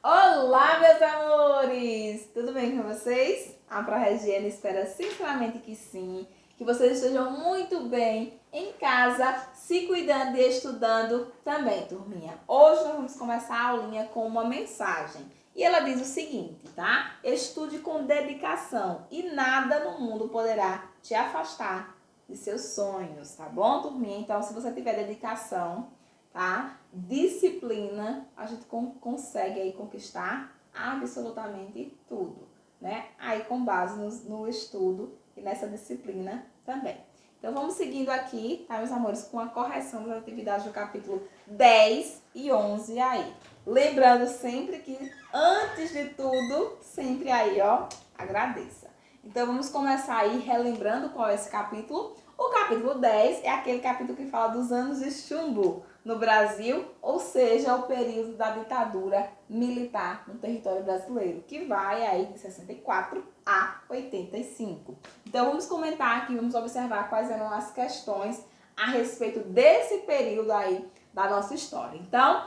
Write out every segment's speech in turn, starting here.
Olá, meus amores! Tudo bem com vocês? A ProRegiane espera sinceramente que sim, que vocês estejam muito bem em casa, se cuidando e estudando também, turminha. Hoje nós vamos começar a aulinha com uma mensagem. E ela diz o seguinte, tá? Estude com dedicação e nada no mundo poderá te afastar de seus sonhos, tá bom, turminha? Então, se você tiver dedicação, tá? Disciplina, a gente consegue aí conquistar absolutamente tudo, né? Aí com base no estudo e nessa disciplina também. Então vamos seguindo aqui, tá, meus amores, com a correção das atividades do capítulo 10 e 11 aí. Lembrando sempre que, antes de tudo, sempre aí, ó, agradeça. Então vamos começar aí relembrando qual é esse capítulo. O capítulo 10 é aquele capítulo que fala dos anos de chumbo no Brasil, ou seja, o período da ditadura militar no território brasileiro, que vai aí de 64 a 85. Então vamos comentar aqui, vamos observar quais eram as questões a respeito desse período aí da nossa história. Então,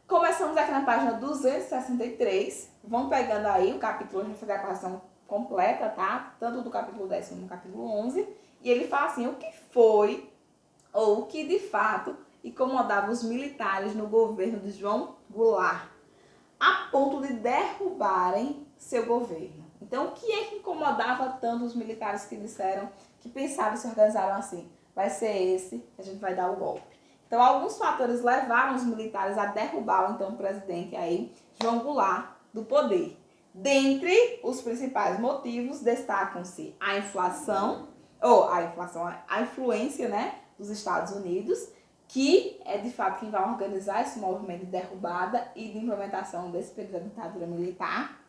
começamos aqui na página 263, vamos pegando aí o capítulo, a gente vai fazer a correção completa, tá? Tanto do capítulo 10 como do capítulo 11, e ele fala assim, o que foi, ou o que de fato incomodava os militares no governo de João Goulart, a ponto de derrubarem seu governo. Então, o que é que incomodava tanto os militares que disseram, que pensaram e se organizaram assim? Vai ser esse que a gente vai dar o golpe. Então, alguns fatores levaram os militares a derrubar o então presidente aí, João Goulart, do poder. Dentre os principais motivos, destacam-se a inflação, a influência, né, dos Estados Unidos, que é de fato quem vai organizar esse movimento de derrubada e de implementação desse período da ditadura militar.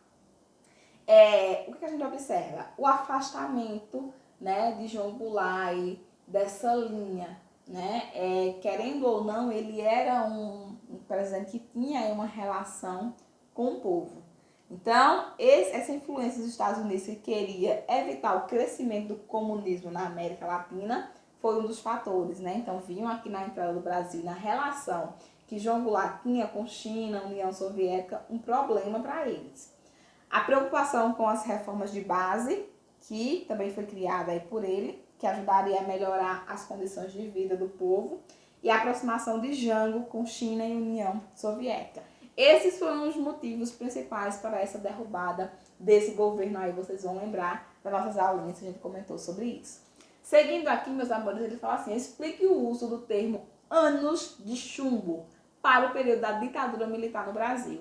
O que a gente observa? O afastamento, né, de João Goulart e dessa linha, né? Querendo ou não, ele era um presidente que tinha aí uma relação com o povo. Então, essa influência dos Estados Unidos que queria evitar o crescimento do comunismo na América Latina foi um dos fatores, né? Então, vinham aqui na entrada do Brasil, na relação que João Goulart tinha com China, União Soviética, um problema para eles. A preocupação com as reformas de base, que também foi criada aí por ele, que ajudaria a melhorar as condições de vida do povo, e a aproximação de Jango com China e União Soviética. Esses foram os motivos principais para essa derrubada desse governo aí, vocês vão lembrar das nossas aulinhas que a gente comentou sobre isso. Seguindo aqui, meus amores, ele fala assim, explique o uso do termo anos de chumbo para o período da ditadura militar no Brasil.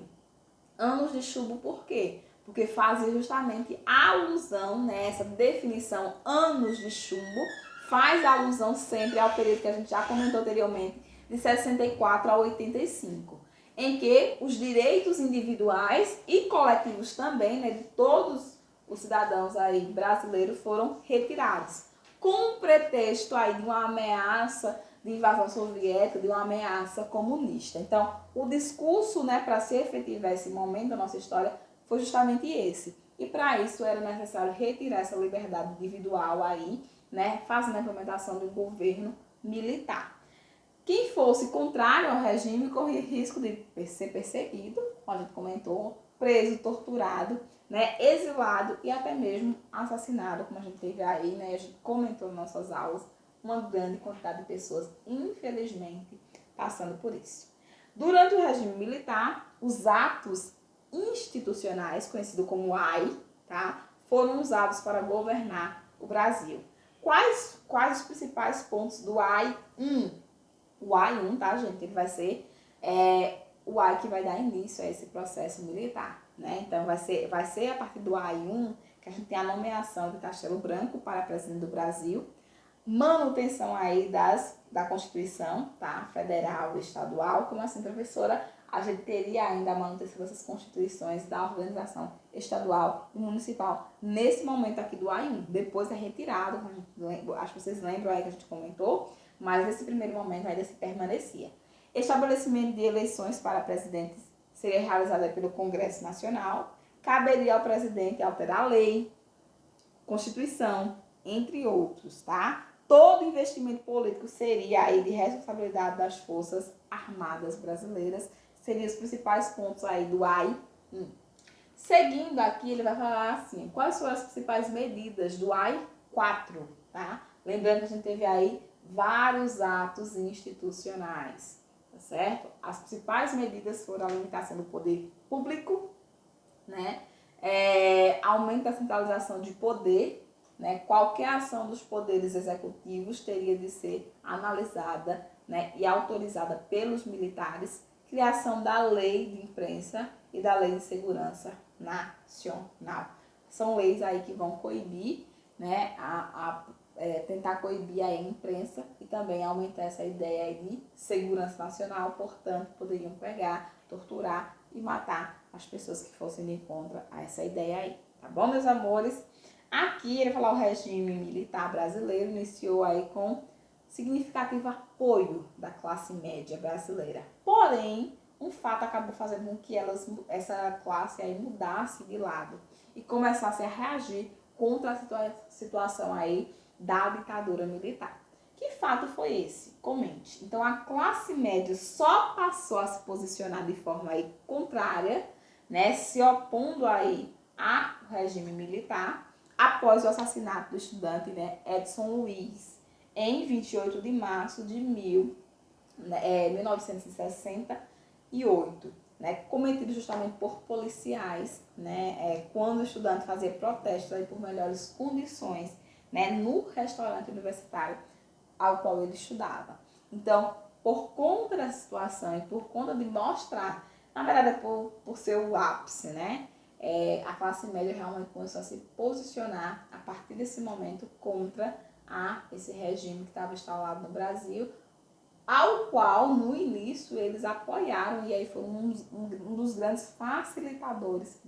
Anos de chumbo por quê? Porque fazia justamente alusão nessa definição anos de chumbo, faz alusão sempre ao período que a gente já comentou anteriormente, de 64 a 85, em que os direitos individuais e coletivos também, né, de todos os cidadãos aí brasileiros foram retirados, com o pretexto aí de uma ameaça de invasão soviética, de uma ameaça comunista. Então, o discurso, né, para se efetivar esse momento da nossa história foi justamente esse. E para isso era necessário retirar essa liberdade individual aí, né, fazendo a implementação de um governo militar. Quem fosse contrário ao regime corria risco de ser perseguido, como a gente comentou, preso, torturado, né, exilado e até mesmo assassinado, como a gente teve aí, né, a gente comentou em nossas aulas, uma grande quantidade de pessoas, infelizmente, passando por isso. Durante o regime militar, os atos institucionais, conhecido como AI, tá, foram usados para governar o Brasil. Quais os principais pontos do AI-1? O AI-1, tá, gente? Ele vai ser o AI que vai dar início a esse processo militar, né? Então, vai ser a partir do AI-1 que a gente tem a nomeação de Castelo Branco para presidente do Brasil, manutenção aí da Constituição, tá? Federal e estadual. Como assim, professora? A gente teria ainda a manutenção dessas constituições da organização estadual e municipal nesse momento aqui do AI-1. Depois é retirado, acho que vocês lembram aí que a gente comentou, mas nesse primeiro momento ainda se permanecia. Estabelecimento de eleições para presidentes seria realizado pelo Congresso Nacional. Caberia ao presidente alterar a lei, Constituição, entre outros, tá? Todo investimento político seria aí de responsabilidade das Forças Armadas Brasileiras, seriam os principais pontos aí do AI-1. Seguindo aqui, ele vai falar assim, quais foram as principais medidas do AI-4, tá? Lembrando que a gente teve aí vários atos institucionais, tá certo? As principais medidas foram a limitação do poder público, né? Aumento da centralização de poder, né? Qualquer ação dos poderes executivos teria de ser analisada, né, e autorizada pelos militares, criação da lei de imprensa e da lei de segurança nacional. São leis aí que vão coibir, né, tentar coibir a imprensa e também aumentar essa ideia aí de segurança nacional, portanto, poderiam pegar, torturar e matar as pessoas que fossem de contra a essa ideia aí, tá bom, meus amores? Aqui ele fala o regime militar brasileiro iniciou aí com significativo apoio da classe média brasileira. Porém, um fato acabou fazendo com que essa classe aí mudasse de lado e começasse a reagir contra a situação aí da ditadura militar. Que fato foi esse? Comente. Então, a classe média só passou a se posicionar de forma aí contrária, né, se opondo aí ao regime militar, após o assassinato do estudante, né, Edson Luiz, em 28 de março de 1968, né, cometido justamente por policiais, né, quando o estudante fazia protestos aí por melhores condições, né, no restaurante universitário ao qual ele estudava. Então, por conta da situação e por conta de mostrar, na verdade por ser o ápice, né, a classe média realmente começou a se posicionar a partir desse momento contra esse regime que estava instalado no Brasil, ao qual no início eles apoiaram e aí foi um dos grandes facilitadores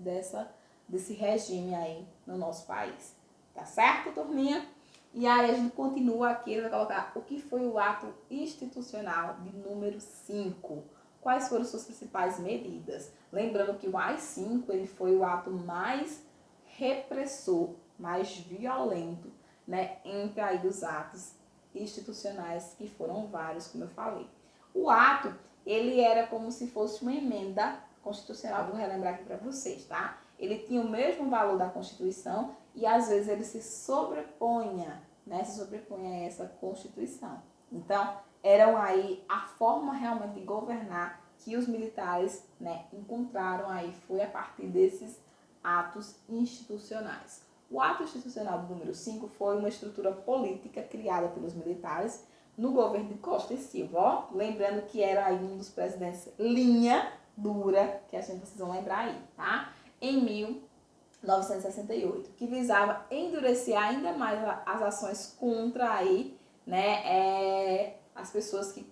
desse regime aí no nosso país. Tá certo, turminha? E aí a gente continua aqui, ele vai colocar o que foi o ato institucional de número 5. Quais foram suas principais medidas? Lembrando que o AI-5 ele foi o ato mais repressor, mais violento, né, entre aí os atos institucionais, que foram vários, como eu falei. O ato, ele era como se fosse uma emenda constitucional, vou relembrar aqui para vocês, tá? Ele tinha o mesmo valor da Constituição e às vezes ele se sobrepunha, né? Se sobrepunha a essa Constituição. Então, eram aí a forma realmente de governar que os militares, né, encontraram aí, foi a partir desses atos institucionais. O ato institucional do número 5 foi uma estrutura política criada pelos militares no governo de Costa e Silva. Ó, lembrando que era aí um dos presidentes linha dura, que a gente precisa lembrar aí, tá? Em 1968, que visava endurecer ainda mais as ações contra aí, né, as pessoas que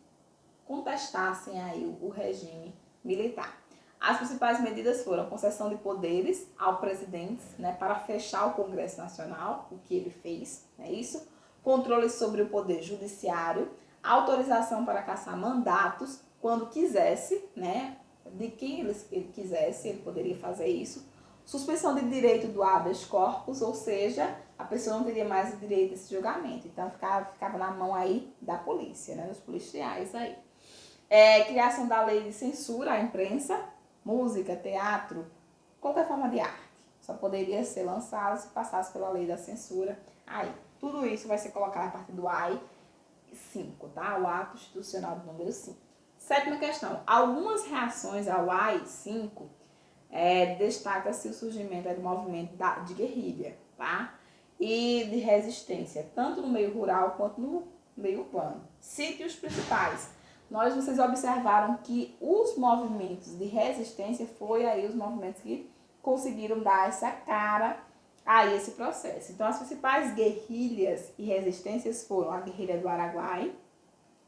contestassem aí o regime militar. As principais medidas foram a concessão de poderes ao presidente, né, para fechar o Congresso Nacional, o que ele fez, é isso. Controle sobre o poder judiciário, autorização para caçar mandatos quando quisesse, né, de quem ele quisesse, ele poderia fazer isso. Suspensão de direito do habeas corpus, ou seja, a pessoa não teria mais o direito desse julgamento. Então ficava na mão aí da polícia, né, dos policiais aí. Criação da lei de censura à imprensa, música, teatro, qualquer forma de arte. Só poderia ser lançado se passasse pela lei da censura. Aí, tudo isso vai ser colocado a partir do AI-5, tá? O ato institucional do número 5. Sétima questão. Algumas reações ao AI-5 destaca-se o surgimento do movimento de guerrilha, tá? E de resistência, tanto no meio rural quanto no meio urbano. Cite os principais. Vocês observaram que os movimentos de resistência foi aí os movimentos que conseguiram dar essa cara a esse processo. Então, as principais guerrilhas e resistências foram a guerrilha do Araguaia,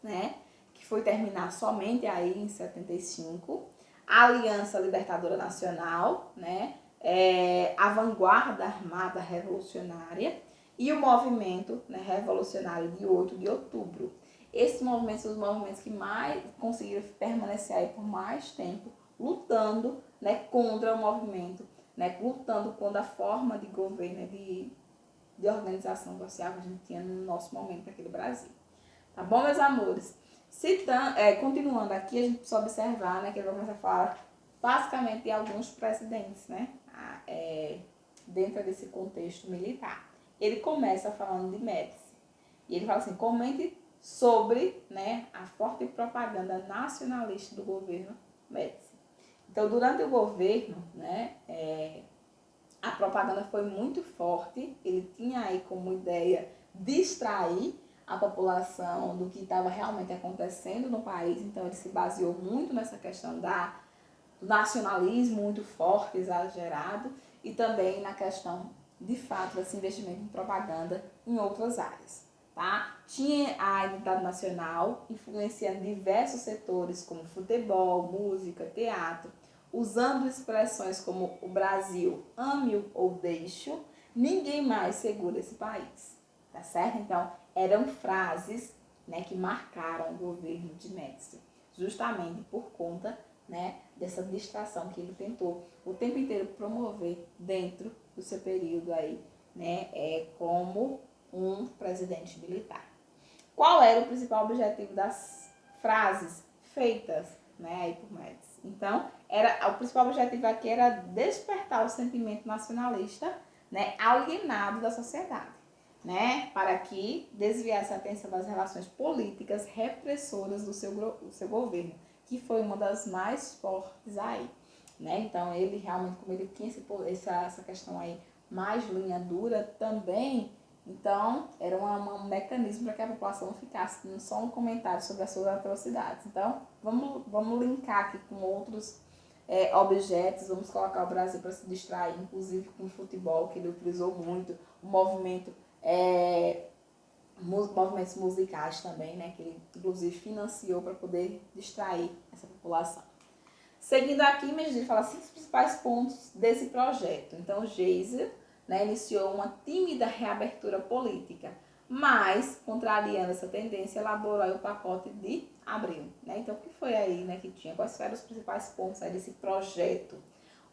né, que foi terminar somente aí em 75, a Aliança Libertadora Nacional, né, a Vanguarda Armada Revolucionária e o movimento, né, revolucionário de 8 de outubro. Esses movimentos são os movimentos que mais conseguiram permanecer aí por mais tempo, lutando, né, contra o movimento, né, lutando contra a forma de governo, de organização social que a gente tinha no nosso momento aqui do Brasil. Tá bom, meus amores? Continuando aqui, a gente precisa observar, né, que ele vai começar a falar basicamente de alguns presidentes, né? Dentro desse contexto militar. Ele começa falando de Médici. E ele fala assim, comente sobre, né, a forte propaganda nacionalista do governo Médici. Então, durante o governo, né, a propaganda foi muito forte. Ele tinha aí como ideia distrair a população do que estava realmente acontecendo no país. Então, ele se baseou muito nessa questão do nacionalismo muito forte, exagerado, e também na questão, de fato, desse investimento em propaganda em outras áreas. Tá? Tinha a identidade nacional, influenciando diversos setores como futebol, música, teatro, usando expressões como o Brasil, ame-o ou deixe-o, ninguém mais segura esse país. Tá certo? Então, eram frases, né, que marcaram o governo de Médici, justamente por conta, né, dessa distração que ele tentou o tempo inteiro promover dentro do seu período aí, né, como um presidente militar. Qual era o principal objetivo das frases feitas, né, aí por Médici? Então, o principal objetivo aqui era despertar o sentimento nacionalista, né, alienado da sociedade, né, para que desviasse a atenção das relações políticas repressoras do seu governo, que foi uma das mais fortes aí, né? Então, ele realmente, como ele tinha essa questão aí mais linha dura também, então era um mecanismo para que a população não ficasse só um comentário sobre as suas atrocidades. Então, vamos linkar aqui com outros objetos, vamos colocar o Brasil para se distrair, inclusive com o futebol, que ele utilizou muito, o movimento, movimentos musicais também, né, que ele inclusive financiou para poder distrair essa população. Seguindo aqui, ele fala assim, os principais pontos desse projeto. Então, Geisel, né, iniciou uma tímida reabertura política, mas, contrariando essa tendência, elaborou o pacote de abril. Né? Então, o que foi aí, né, que tinha? Quais foram os principais pontos aí desse projeto?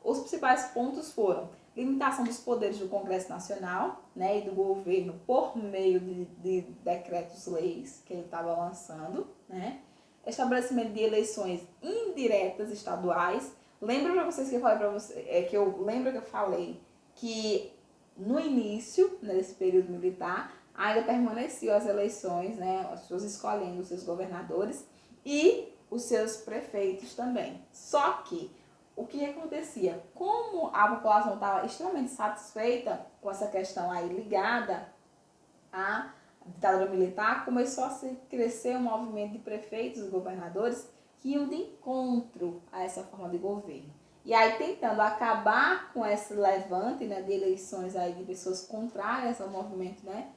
Os principais pontos foram limitação dos poderes do Congresso Nacional, né, e do governo por meio de decretos-leis que ele estava lançando, né? Estabelecimento de eleições indiretas estaduais. Lembra para vocês que eu falei para vocês, que eu falei que no início, nesse período militar, ainda permaneciam as eleições, né, as pessoas escolhendo os seus governadores e os seus prefeitos também. Só que o que acontecia? Como a população estava extremamente satisfeita com essa questão aí ligada à ditadura militar, começou a se crescer um movimento de prefeitos e governadores que iam de encontro a essa forma de governo. E aí, tentando acabar com esse levante, né, de eleições aí de pessoas contrárias ao movimento, né,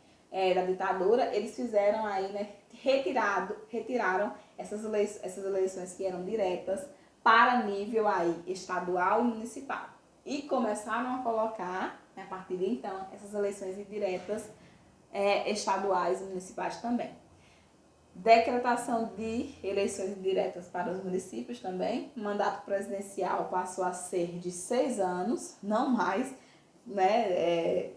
da ditadura, eles fizeram aí, né, retiraram essas eleições que eram diretas para nível aí estadual e municipal. E começaram a colocar, né, a partir de então, essas eleições indiretas estaduais e municipais também. Decretação de eleições diretas para os municípios também. O mandato presidencial passou a ser de 6 anos, não mais, né,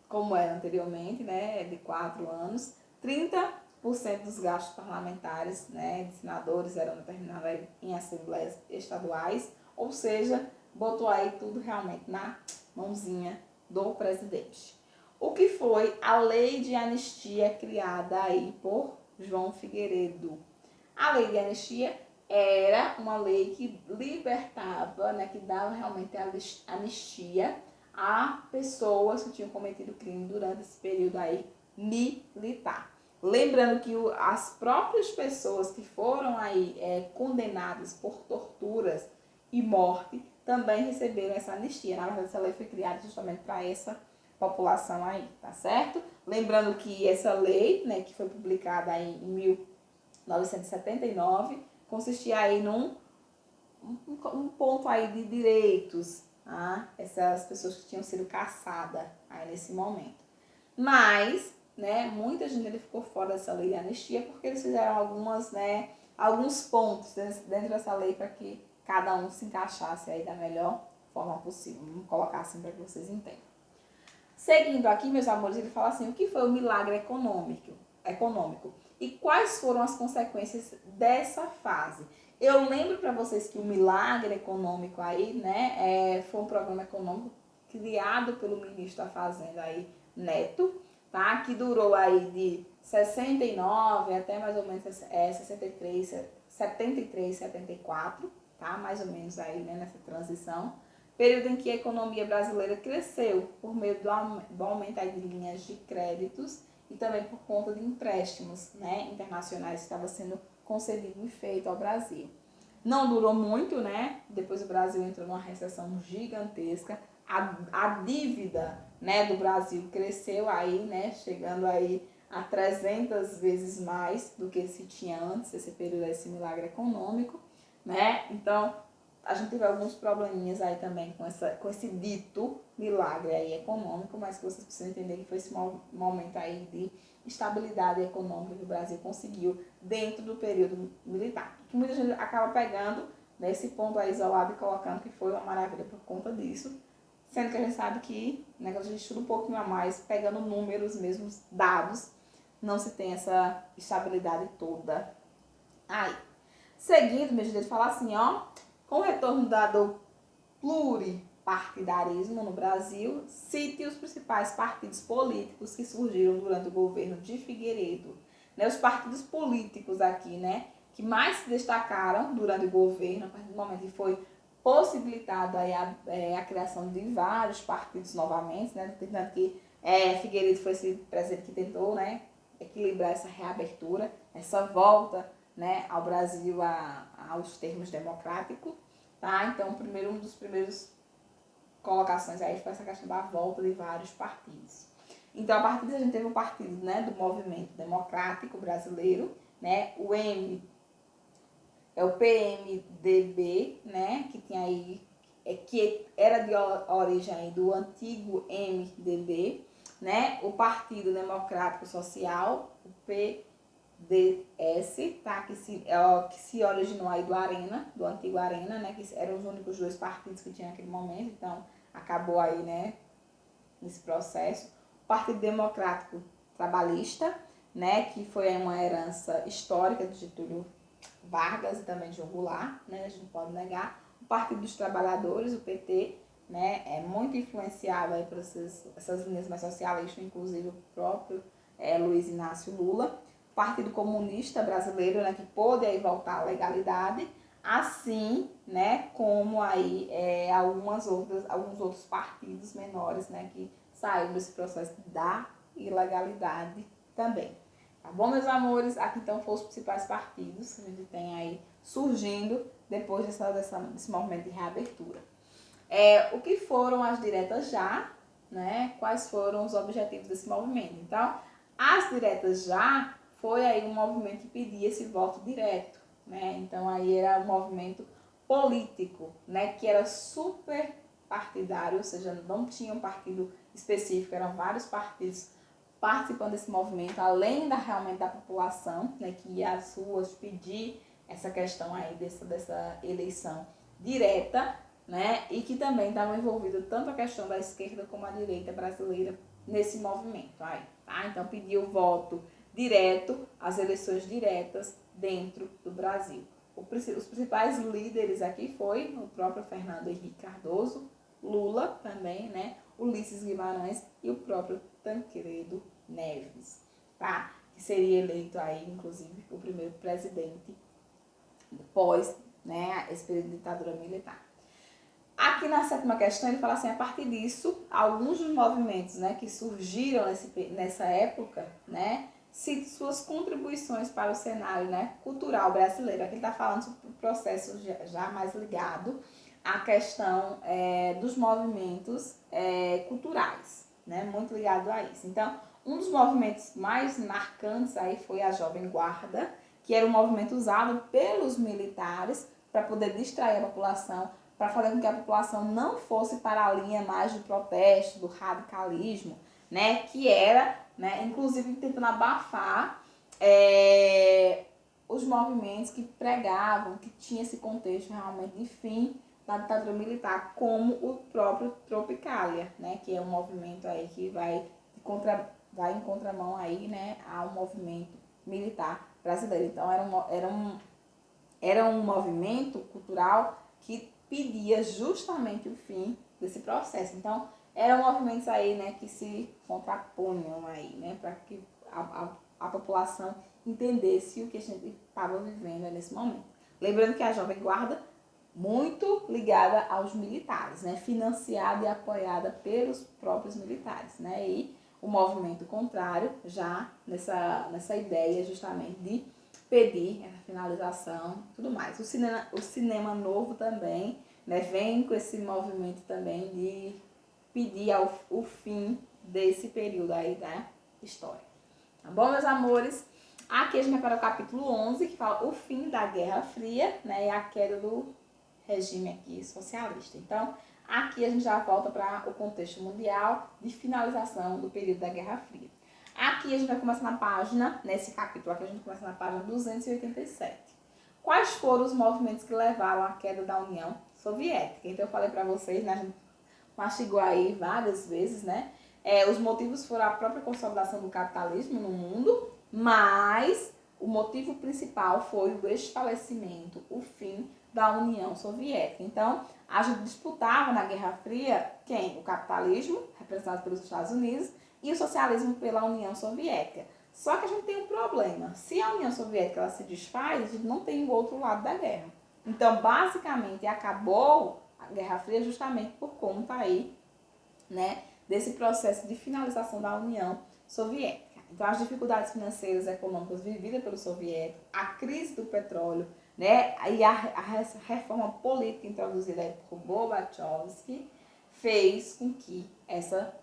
como era anteriormente, né, de 4 anos. 30% dos gastos parlamentares, né, de senadores eram determinados em assembleias estaduais, ou seja, botou aí tudo realmente na mãozinha do presidente. O que foi a lei de anistia criada aí por João Figueiredo? A lei de anistia era uma lei que libertava, né, que dava realmente anistia a pessoas que tinham cometido crime durante esse período aí militar. Lembrando que as próprias pessoas que foram aí condenadas por torturas e morte também receberam essa anistia. Na verdade, essa lei foi criada justamente para essa população aí, tá certo? Lembrando que essa lei, né, que foi publicada aí em 1979, consistia aí num ponto aí de direitos a essas pessoas que tinham sido caçadas aí nesse momento. Mas, né, muita gente ficou fora dessa lei de anistia porque eles fizeram alguns pontos dentro dessa lei para que cada um se encaixasse aí da melhor forma possível. Vamos colocar assim para que vocês entendam. Seguindo aqui, meus amores, ele fala assim, o que foi o milagre econômico e quais foram as consequências dessa fase? Eu lembro para vocês que o Milagre Econômico aí, né, foi um programa econômico criado pelo ministro da Fazenda aí, Neto, tá? Que durou aí de 69 até mais ou menos 63, 73, 74, tá? Mais ou menos aí, né, nessa transição. Período em que a economia brasileira cresceu por meio do aumento aí de linhas de créditos e também por conta de empréstimos, né, internacionais que estavam sendo concedido e feito ao Brasil. Não durou muito, né? Depois o Brasil entrou numa recessão gigantesca. A dívida, né, do Brasil cresceu aí, né? Chegando aí a 300 vezes mais do que se tinha antes, esse período, esse milagre econômico, né? Então, a gente teve alguns probleminhas aí também com esse dito milagre aí econômico, mas que vocês precisam entender que foi esse momento aí de estabilidade econômica que o Brasil conseguiu dentro do período militar. Que muita gente acaba pegando nesse ponto aí isolado e colocando que foi uma maravilha por conta disso, sendo que a gente sabe que, né, quando a gente estuda um pouquinho a mais, pegando números mesmo, dados, não se tem essa estabilidade toda aí. Seguindo, meu gente, falar assim, ó, com o retorno do pluripartidarismo no Brasil, cite os principais partidos políticos que surgiram durante o governo de Figueiredo. Né, os partidos políticos aqui, né, que mais se destacaram durante o governo, a partir do momento que foi possibilitado aí a criação de vários partidos novamente, né, tentando que Figueiredo foi esse presidente que tentou, né, equilibrar essa reabertura, essa volta, né, ao Brasil aos termos democráticos, tá? Então, um dos primeiros colocações aí foi essa questão da volta de vários partidos. Então, a partir disso, a gente teve o partido, né, do Movimento Democrático Brasileiro, né, o PMDB, né, que tinha aí, que era de origem aí do antigo MDB, né, o Partido Democrático Social, o PDS, tá, que se originou aí do Arena, do antigo Arena, né, que eram os únicos dois partidos que tinha naquele momento, então acabou aí, né, nesse processo. O Partido Democrático Trabalhista, né, que foi uma herança histórica de Getúlio Vargas e também de João Goulart, né, a gente não pode negar. O Partido dos Trabalhadores, o PT, né, é muito influenciado aí por essas linhas mais socialistas, inclusive o próprio Luiz Inácio Lula. O Partido Comunista Brasileiro, né, que pôde aí voltar à legalidade, assim, né, como aí alguns outros partidos menores, né, que saíram desse processo da ilegalidade também. Tá bom, meus amores? Aqui então foram os principais partidos que a gente tem aí surgindo depois desse movimento de reabertura. O que foram as diretas já, né? Quais foram os objetivos desse movimento? Então, as diretas já foi aí um movimento que pedia esse voto direto, né? Então, aí era um movimento político, né? Que era super partidário, ou seja, não tinha um partido específico, eram vários partidos participando desse movimento, além realmente da população, né, que ia às ruas pedir essa questão aí dessa eleição direta, né, e que também estavam envolvidos tanto a questão da esquerda como a direita brasileira nesse movimento aí, tá? Então pediu voto direto, as eleições diretas dentro do Brasil. Os principais líderes aqui foi o próprio Fernando Henrique Cardoso, Lula também, né, Ulisses Guimarães e o próprio Tancredo Neves, tá? Que seria eleito aí, inclusive, o primeiro presidente pós, né, esse período de ditadura militar. Aqui na sétima questão ele fala assim, a partir disso, alguns dos movimentos, né, que surgiram nessa época, né, cite suas contribuições para o cenário, né, cultural brasileiro. Aqui ele está falando sobre o processo já mais ligado à questão dos movimentos culturais, né, muito ligado a isso. Então, um dos movimentos mais marcantes aí foi a Jovem Guarda, que era um movimento usado pelos militares para poder distrair a população, para fazer com que a população não fosse para a linha mais do protesto, do radicalismo, né, que era, né, inclusive tentando abafar os movimentos que pregavam, que tinha esse contexto realmente de fim da ditadura militar, como o próprio Tropicália, né, que é um movimento aí que vai em contramão aí, né, ao movimento militar brasileiro. Então era era um movimento cultural que pedia justamente o fim desse processo. Então, eram movimentos aí, né, que se contrapunham aí, né, para que a população entendesse o que a gente estava vivendo nesse momento. Lembrando que a Jovem Guarda, muito ligada aos militares, né, financiada e apoiada pelos próprios militares, né, e o movimento contrário já nessa ideia justamente de pedir a finalização e tudo mais. O cinema novo também, né, vem com esse movimento também de pedir o fim desse período aí da história. Tá bom, meus amores? Aqui a gente vai para o capítulo 11, que fala o fim da Guerra Fria, né, e a queda do regime aqui socialista. Então, aqui a gente já volta para o contexto mundial de finalização do período da Guerra Fria. Aqui a gente vai começar na página, nesse capítulo aqui a gente começa na página 287. Quais foram os movimentos que levaram à queda da União Soviética? Então eu falei para vocês, né, a gente mastigou aí várias vezes, né? Os motivos foram a própria consolidação do capitalismo no mundo, mas o motivo principal foi o estabelecimento, o fim da União Soviética. Então, a gente disputava na Guerra Fria quem? O capitalismo, representado pelos Estados Unidos, e o socialismo pela União Soviética. Só que a gente tem um problema. Se a União Soviética ela se desfaz, a gente não tem o outro lado da guerra. Então, basicamente, acabou a Guerra Fria justamente por conta aí, né, desse processo de finalização da União Soviética. Então, as dificuldades financeiras e econômicas vividas pelos soviéticos, a crise do petróleo, né, e a reforma política introduzida aí por Gorbachev fez com que essa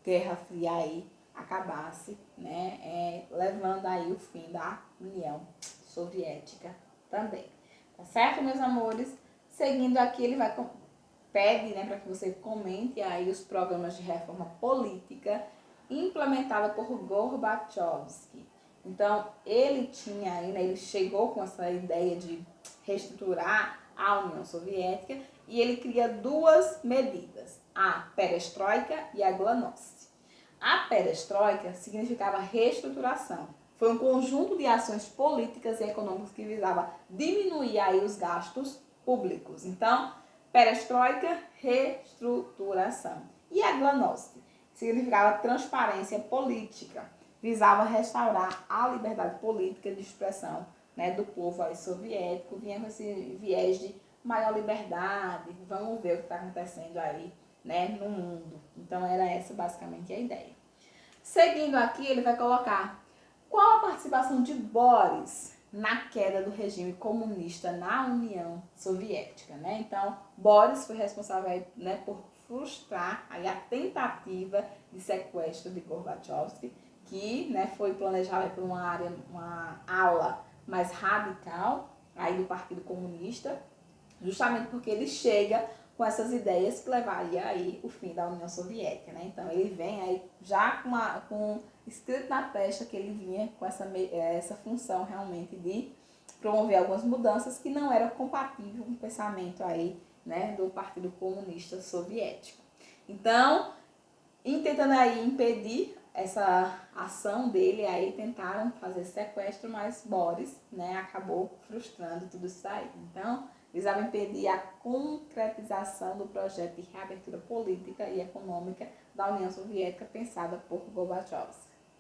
Guerra Fria aí acabasse, né, levando aí o fim da União Soviética também. Tá certo, meus amores? Seguindo aqui, ele vai pede, né, para que você comente aí os programas de reforma política implementados por Gorbachev. Então, ele tinha aí, né, ele chegou com essa ideia de reestruturar a União Soviética e ele cria duas medidas, a perestroika e a glasnost. A perestroika significava reestruturação. Foi um conjunto de ações políticas e econômicas que visava diminuir aí os gastos públicos. Então, perestroika, reestruturação. E a glasnost significava transparência política. Visava restaurar a liberdade política de expressão, né, do povo aí soviético. Vinha com esse viés de maior liberdade. Vamos ver o que está acontecendo aí, né, no mundo. Então, era essa basicamente a ideia. Seguindo aqui, ele vai colocar qual a participação de Boris na queda do regime comunista na União Soviética, né? Então, Boris foi responsável, né, por frustrar aí a tentativa de sequestro de Gorbachev, que, né, foi planejada por uma ala mais radical aí do Partido Comunista, justamente porque ele chega com essas ideias que levaria aí o fim da União Soviética, né? Então ele vem aí já com escrito na testa que ele vinha com essa função realmente de promover algumas mudanças que não eram compatíveis com o pensamento aí, né, do Partido Comunista Soviético. Então, tentando aí impedir essa ação dele, aí tentaram fazer sequestro, mas Boris, né, acabou frustrando tudo isso aí. Então, visava impedir a concretização do projeto de reabertura política e econômica da União Soviética pensada por Gorbachev.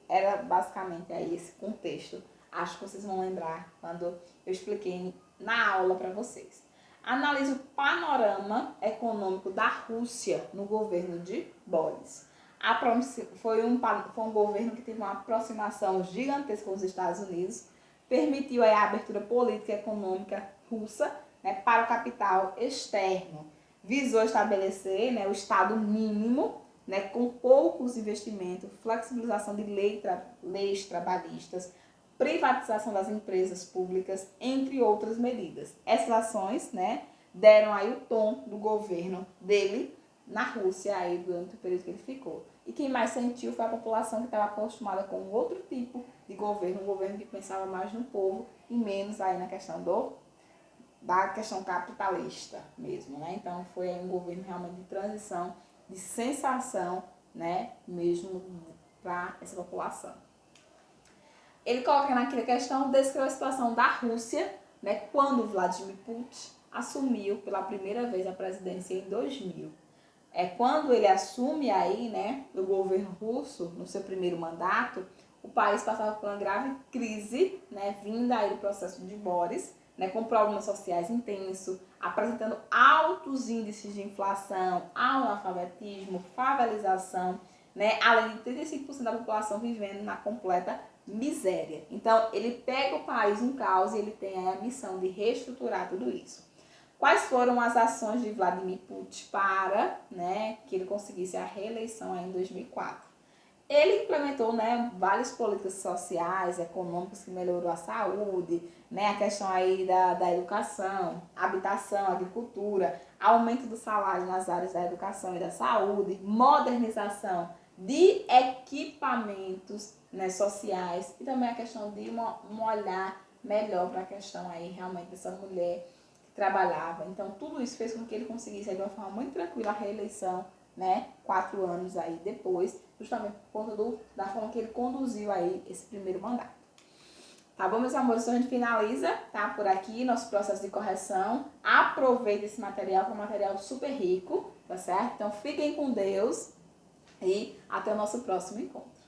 Era basicamente aí esse contexto. Acho que vocês vão lembrar quando eu expliquei na aula para vocês. Analise o panorama econômico da Rússia no governo de Boris. Foi um governo que teve uma aproximação gigantesca com os Estados Unidos, permitiu a abertura política e econômica russa, né, para o capital externo. Visou estabelecer, né, o Estado mínimo, né, com poucos investimentos, flexibilização de leis trabalhistas, privatização das empresas públicas, entre outras medidas. Essas ações, né, deram aí o tom do governo dele na Rússia aí durante o período que ele ficou. E quem mais sentiu foi a população que estava acostumada com outro tipo de governo, um governo que pensava mais no povo e menos aí na questão da questão capitalista mesmo, né? Então foi um governo realmente de transição, de sensação, né, mesmo para essa população. Ele coloca naquela questão, descreve a situação da Rússia né, quando Vladimir Putin assumiu pela primeira vez a presidência em 2000. Quando ele assume aí, né, o governo russo, no seu primeiro mandato, o país passava por uma grave crise, né, vinda aí do processo de Boris, né, com problemas sociais intensos, apresentando altos índices de inflação, analfabetismo, favelização, né, além de 35% da população vivendo na completa miséria. Então, ele pega o país em caos e ele tem a missão de reestruturar tudo isso. Quais foram as ações de Vladimir Putin para, né, que ele conseguisse a reeleição aí em 2004? Ele implementou, né, várias políticas sociais, econômicas que melhorou a saúde, né, a questão aí da educação, habitação, agricultura, aumento do salário nas áreas da educação e da saúde, modernização de equipamentos, né, sociais e também a questão de um olhar melhor para a questão aí realmente dessa mulher que trabalhava. Então tudo isso fez com que ele conseguisse aí, de uma forma muito tranquila a reeleição, né, 4 anos aí depois, justamente por conta da forma que ele conduziu aí esse primeiro mandato. Tá bom, meus amores? Então a gente finaliza, tá, por aqui, nosso processo de correção. Aproveita esse material, que é um material super rico, tá certo? Então fiquem com Deus e até o nosso próximo encontro.